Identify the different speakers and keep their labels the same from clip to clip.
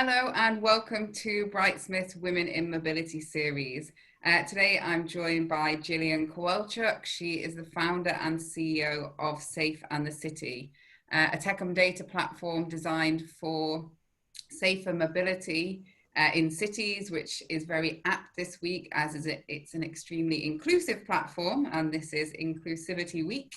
Speaker 1: Hello and welcome to Brightsmith's Women in Mobility series. Today I'm joined by Jillian Kowalchuk. She is the founder and CEO of Safe and the City, a tech and data platform designed for safer mobility in cities, which is very apt this week as it's an extremely inclusive platform, and this is Inclusivity Week.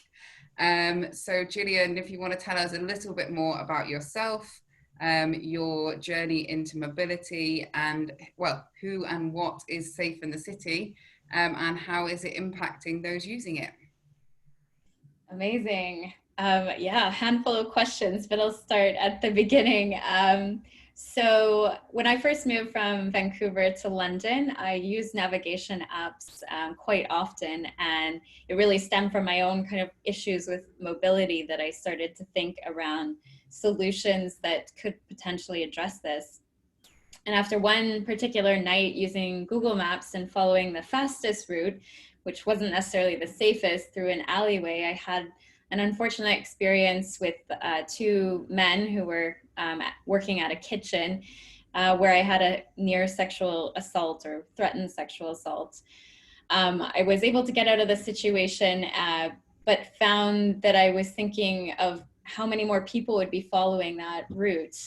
Speaker 1: So Jillian, if you want to tell us a little bit more about yourself, your journey into mobility, and well, who and what is Safe in the City, and how is it impacting those using it?
Speaker 2: Amazing. Yeah, a handful of questions, but I'll start at the beginning. So when I first moved from Vancouver to London, I used navigation apps quite often, and it really stemmed from my own kind of issues with mobility that I started to think around solutions that could potentially address this. And after one particular night using Google Maps and following the fastest route, which wasn't necessarily the safest, through an alleyway, I had an unfortunate experience with two men who were working at a kitchen where I had a near sexual assault or threatened sexual assault. I was able to get out of the situation, but found that I was thinking of how many more people would be following that route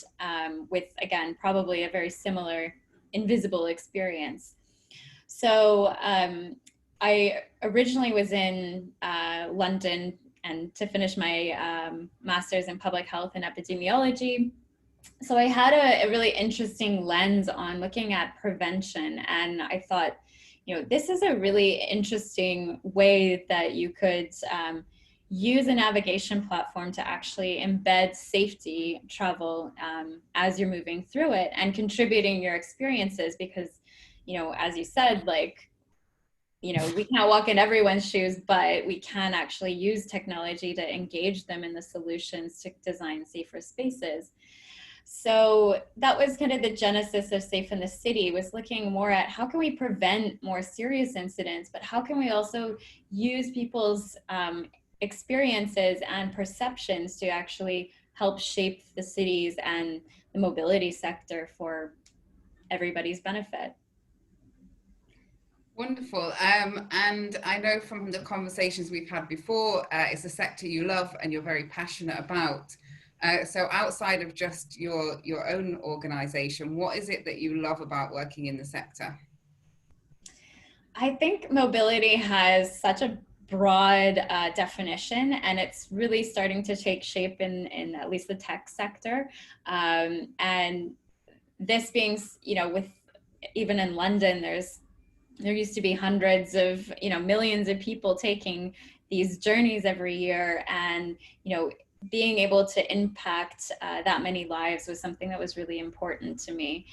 Speaker 2: with, again, probably a very similar invisible experience. So I originally was in London and to finish my master's in public health and epidemiology. So I had a really interesting lens on looking at prevention, and I thought, this is a really interesting way that you could use a navigation platform to actually embed safety travel as you're moving through it and contributing your experiences, because, as you said, we can't walk in everyone's shoes, but we can actually use technology to engage them in the solutions to design safer spaces. So that was kind of the genesis of Safe in the City, was looking more at how can we prevent more serious incidents, but how can we also use people's experiences and perceptions to actually help shape the cities and the mobility sector for everybody's benefit.
Speaker 1: Wonderful. And I know from the conversations we've had before, it's a sector you love and you're very passionate about. So outside of just your own organization, what is it that you love about working in the sector?
Speaker 2: I think mobility has such a broad definition, and it's really starting to take shape in at least the tech sector. And this being, with even in London, there used to be hundreds of, millions of people taking these journeys every year, and, being able to impact that many lives was something that was really important to me.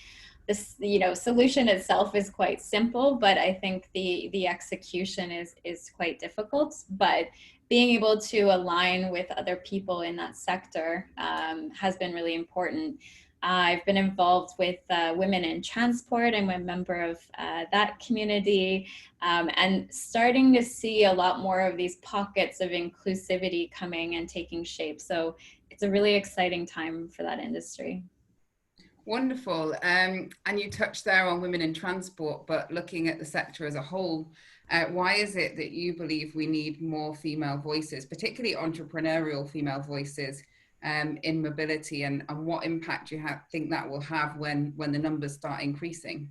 Speaker 2: This, solution itself is quite simple, but I think the execution is quite difficult. But being able to align with other people in that sector has been really important. I've been involved with women in transport. I'm a member of that community, and starting to see a lot more of these pockets of inclusivity coming and taking shape. So it's a really exciting time for that industry.
Speaker 1: Wonderful. And you touched there on women in transport, but looking at the sector as a whole, why is it that you believe we need more female voices, particularly entrepreneurial female voices, in mobility, and what impact you think that will have when the numbers start increasing?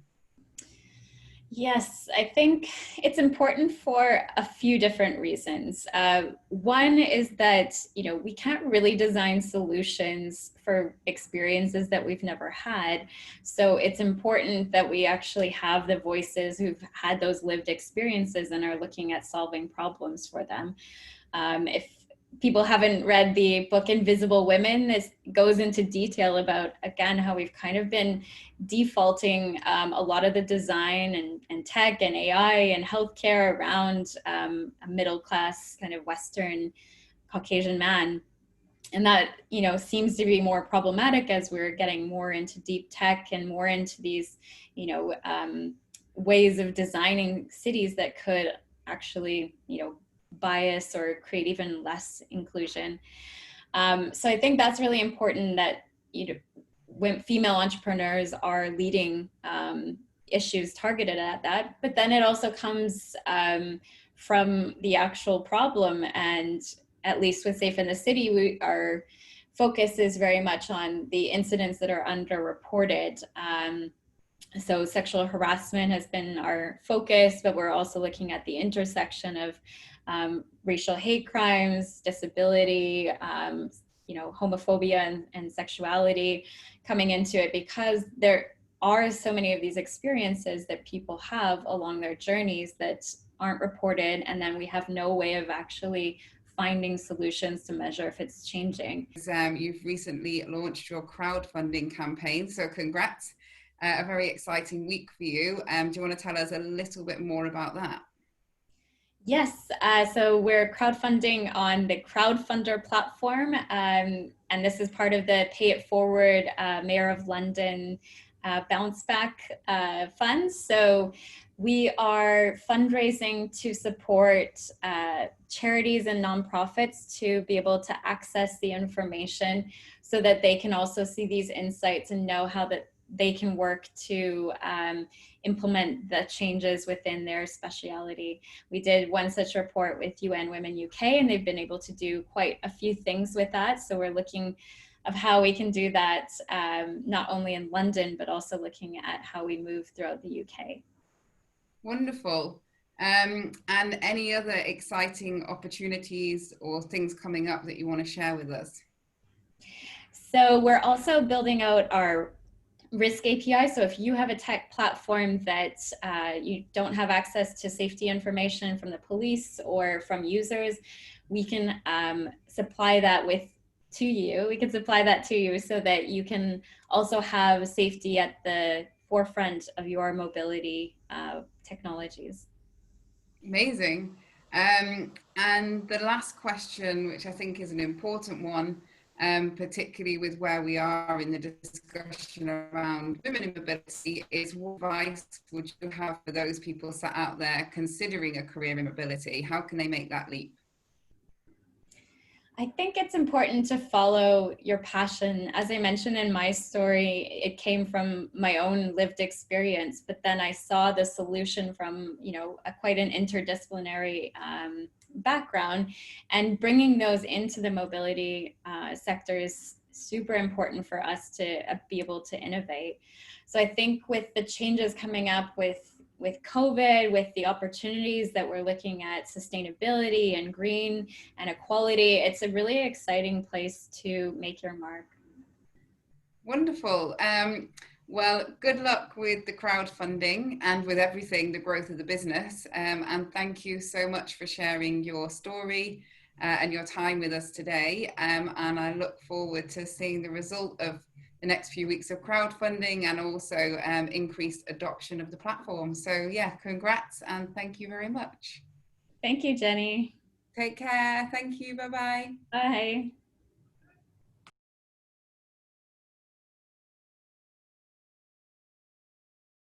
Speaker 2: Yes, I think it's important for a few different reasons. One is that, we can't really design solutions for experiences that we've never had. So it's important that we actually have the voices who've had those lived experiences and are looking at solving problems for them. If people haven't read the book Invisible Women, this goes into detail about, again, how we've kind of been defaulting a lot of the design and tech and AI and healthcare around a middle class kind of Western Caucasian man. And that, seems to be more problematic as we're getting more into deep tech and more into these, ways of designing cities that could actually, bias or create even less inclusion. So I think that's really important, that female entrepreneurs are leading issues targeted at that. But then it also comes from the actual problem. And at least with Safe in the City, our focus is very much on the incidents that are underreported. So sexual harassment has been our focus, but we're also looking at the intersection of racial hate crimes, disability, homophobia and sexuality coming into it, because there are so many of these experiences that people have along their journeys that aren't reported, and then we have no way of actually finding solutions to measure if it's changing.
Speaker 1: You've recently launched your crowdfunding campaign, so congrats. A very exciting week for you. Do you want to tell us a little bit more about that?
Speaker 2: Yes, so we're crowdfunding on the Crowdfunder platform, and this is part of the Pay It Forward Mayor of London Bounce Back funds. So we are fundraising to support charities and nonprofits to be able to access the information so that they can also see these insights and know how that they can work to implement the changes within their speciality. We did one such report with UN Women UK, and they've been able to do quite a few things with that. So we're looking of how we can do that, not only in London, but also looking at how we move throughout the UK.
Speaker 1: Wonderful. And any other exciting opportunities or things coming up that you want to share with us?
Speaker 2: So we're also building out our risk API. So if you have a tech platform that you don't have access to safety information from the police or from users, we can supply that to you. We can supply that to you so that you can also have safety at the forefront of your mobility technologies.
Speaker 1: Amazing. And the last question, which I think is an important one, particularly with where we are in the discussion around women in mobility, is what advice would you have for those people sat out there considering a career in mobility? How can they make that leap?
Speaker 2: I think it's important to follow your passion. As I mentioned in my story, it came from my own lived experience, but then I saw the solution from, quite an interdisciplinary background, and bringing those into the mobility sector is super important for us to be able to innovate. So I think with the changes coming up with COVID, with the opportunities that we're looking at sustainability and green and equality, it's a really exciting place to make your mark.
Speaker 1: Wonderful. Well, good luck with the crowdfunding and with everything, the growth of the business. And thank you so much for sharing your story and your time with us today. And I look forward to seeing the result of the next few weeks of crowdfunding and also increased adoption of the platform. So yeah, congrats and thank you very much.
Speaker 2: Thank you, Jenny.
Speaker 1: Take care. Thank you. Bye-bye.
Speaker 2: Bye.